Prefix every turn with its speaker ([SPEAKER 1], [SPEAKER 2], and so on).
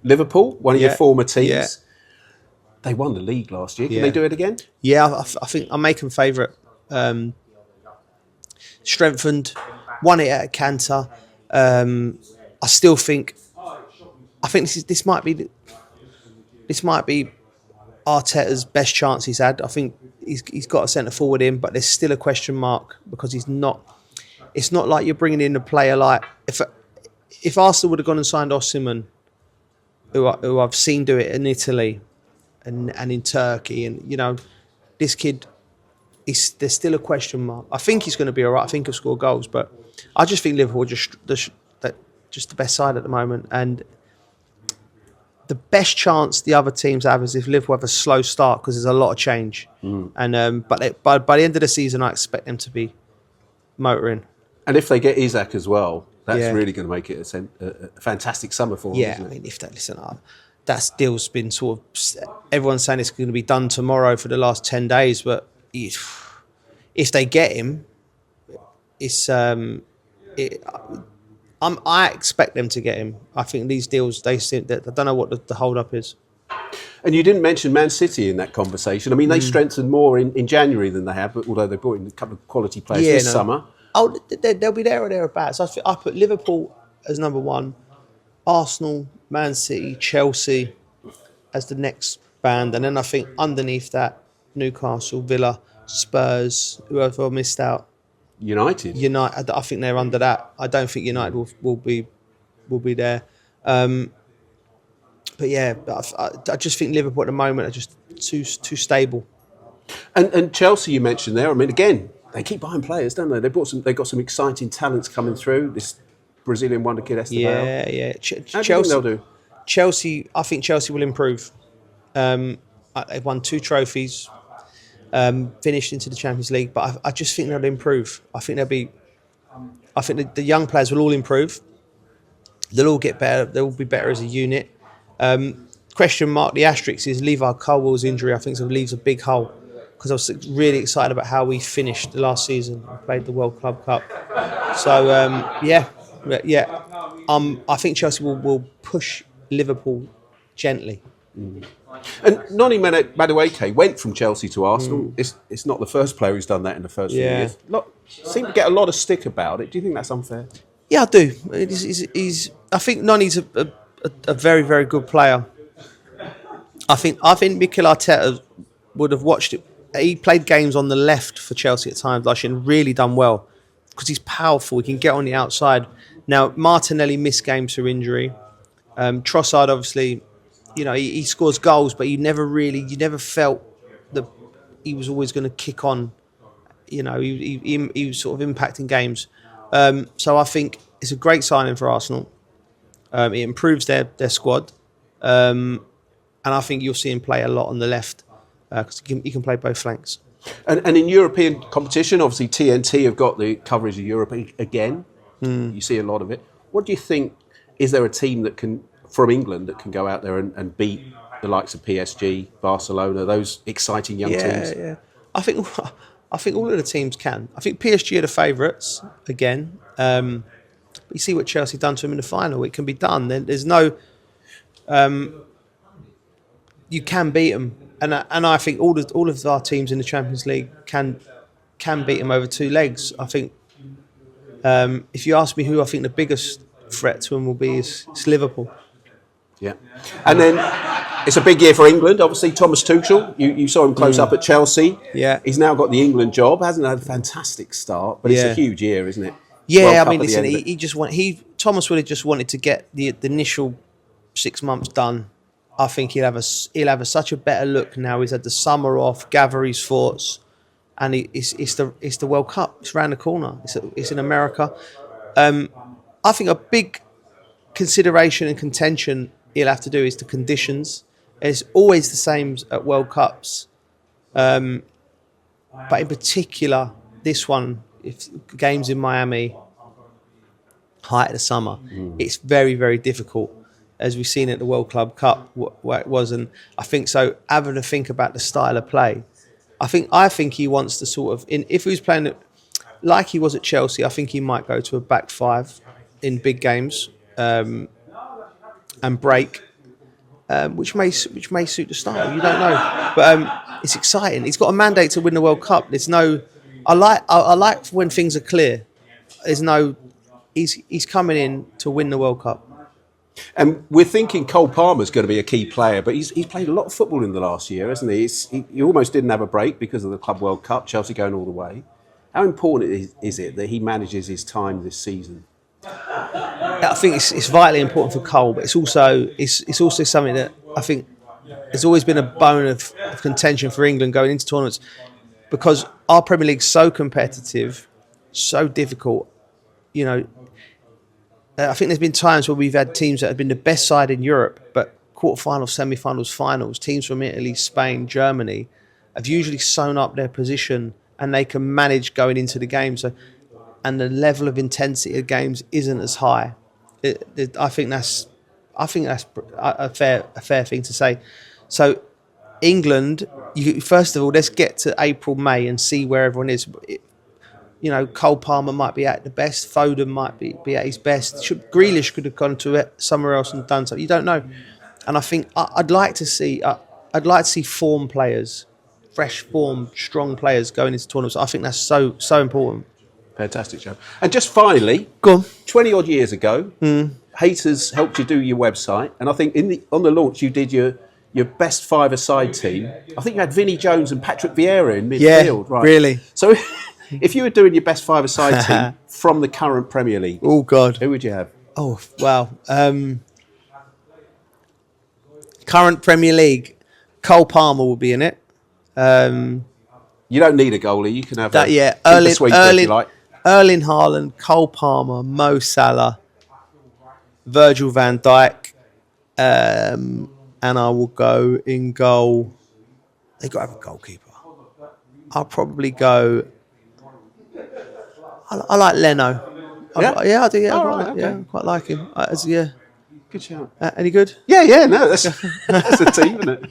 [SPEAKER 1] Liverpool, one of your former teams.
[SPEAKER 2] Yeah.
[SPEAKER 1] They won the league last year. Can they do it again?
[SPEAKER 2] Yeah, I think I make them favourite. Strengthened, won it at a canter. I still think. I think this might be Arteta's best chance he's had. I think he's got a centre forward in, but there's still a question mark because he's not. It's not like you're bringing in a player like if Arsenal would have gone and signed Osimhen, who I've seen do it in Italy and in Turkey, and this kid, there's still a question mark. I think he's going to be all right. I think he'll score goals, but I just think Liverpool are just the best side at the moment, and the best chance the other teams have is if Liverpool have a slow start because there's a lot of change. And but by the end of the season, I expect them to be motoring.
[SPEAKER 1] And if they get Isak as well, that's really going to make it a fantastic summer for them.
[SPEAKER 2] Yeah, I mean, that deal's been sort of. Everyone's saying it's going to be done tomorrow for the last 10 days, but if they get him, I expect them to get him. I think these deals, I don't know what the hold-up is.
[SPEAKER 1] And you didn't mention Man City in that conversation. I mean, they strengthened more in January than they have, but although they brought in a couple of quality players this summer.
[SPEAKER 2] Oh, they'll be there or thereabouts. I put Liverpool as number one, Arsenal, Man City, Chelsea as the next band, and then I think underneath that, Newcastle, Villa, Spurs, whoever missed out.
[SPEAKER 1] United,
[SPEAKER 2] I think they're under that. I don't think United will be there. But yeah, I just think Liverpool at the moment are just too stable.
[SPEAKER 1] And Chelsea, you mentioned there. I mean, again, they keep buying players, don't they? They got some exciting talents coming through. This Brazilian wonder kid Esteban.
[SPEAKER 2] Yeah.
[SPEAKER 1] How do you think they'll do?
[SPEAKER 2] Chelsea, I think Chelsea will improve. They've won 2 trophies. Finished into the Champions League, but I just think they'll improve. I think the young players will all improve. They'll all get better. They'll be better as a unit. Question mark, the asterisk is Levi Colwell's injury. I think leaves a big hole because I was really excited about how we finished the last season and played the World Club Cup. So I think Chelsea will push Liverpool gently.
[SPEAKER 1] And Noni Madueke went from Chelsea to Arsenal. It's not the first player who's done that in the first few years. Seem to get a lot of stick about it. Do you think that's unfair?
[SPEAKER 2] Yeah, I do. I think Noni's a very, very good player. I think Mikel Arteta would have watched it. He played games on the left for Chelsea at times last year and really done well because he's powerful. He can get on the outside. Now, Martinelli missed games for injury. Trossard, obviously, he scores goals, but you never felt that he was always going to kick on. He was sort of impacting games. So I think it's a great signing for Arsenal. It improves their squad. And I think you'll see him play a lot on the left because he can play both flanks.
[SPEAKER 1] And in European competition, obviously TNT have got the coverage of Europe again. You see a lot of it. What do you think? Is there a team from England that can go out there and beat the likes of PSG, Barcelona, those exciting young teams?
[SPEAKER 2] Yeah. I think all of the teams can. I think PSG are the favourites again. But you see what Chelsea done to them in the final. It can be done. There's no. You can beat them, and I think all of our teams in the Champions League can beat them over 2 legs. I think. If you ask me who I think the biggest threat to them will be, it's Liverpool.
[SPEAKER 1] Yeah. And then it's a big year for England. Obviously, Thomas Tuchel, you saw him close up at Chelsea.
[SPEAKER 2] Yeah.
[SPEAKER 1] He's now got the England job. Hasn't had a fantastic start, but it's a huge year, isn't it?
[SPEAKER 2] Yeah, I mean, listen, Thomas would have just wanted to get the initial 6 months done. I think he'll have such a better look now. He's had the summer off, gather his thoughts, and it's the World Cup. It's around the corner. It's in America. I think a big consideration and contention he'll have to do is the conditions. It's always the same at World Cups, but in particular this one, if games in Miami, height of the summer, it's very, very difficult. As we've seen at the World Club Cup, where it was, and I think so. Having to think about the style of play, I think he wants to sort of. If he was playing like he was at Chelsea, I think he might go to a back 5 in big games and break. which may suit the style. You don't know, but it's exciting. He's got a mandate to win the World Cup. There's no. I like when things are clear. There's no. He's coming in to win the World Cup.
[SPEAKER 1] And we're thinking Cole Palmer's going to be a key player, but he's played a lot of football in the last year, hasn't he? He almost didn't have a break because of the Club World Cup, Chelsea going all the way. How important is it that he manages his time this season?
[SPEAKER 2] I think it's vitally important for Cole, but it's also something that I think has always been a bone of contention for England going into tournaments, because our Premier League's so competitive, so difficult. You know, I think there's been times where we've had teams that have been the best side in Europe, but quarterfinals, semi-finals, finals, teams from Italy, Spain, Germany, have usually sewn up their position and they can manage going into the game. So, and the level of intensity of games isn't as high. I think that's a fair thing to say. So, England, first of all, let's get to April, May and see where everyone is. You know, Cole Palmer might be at the best. Foden might be at his best. Grealish could have gone to it somewhere else and done something. You don't know. And I think I'd like to see form players, fresh form, strong players going into tournaments. I think that's so important.
[SPEAKER 1] Fantastic, Joe. And just finally,
[SPEAKER 2] go on.
[SPEAKER 1] 20 odd years ago, Haters helped you do your website, and I think on the launch you did your best five-a-side team. I think you had Vinnie Jones and Patrick Vieira in midfield, right?
[SPEAKER 2] Really.
[SPEAKER 1] So if you were doing your best five-a-side team from the current Premier League,
[SPEAKER 2] oh God,
[SPEAKER 1] who would you have?
[SPEAKER 2] Oh wow, current Premier League, Cole Palmer will be in it.
[SPEAKER 1] You don't need a goalie. You can have
[SPEAKER 2] that. Erling Haaland, Cole Palmer, Mo Salah, Virgil van Dijk, and I will go in goal. They've got to have a goalkeeper. I'll probably go. I like Leno. I do. Yeah, I quite like him.
[SPEAKER 1] Good shout.
[SPEAKER 2] Any good?
[SPEAKER 1] Yeah. No, that's a team, isn't it?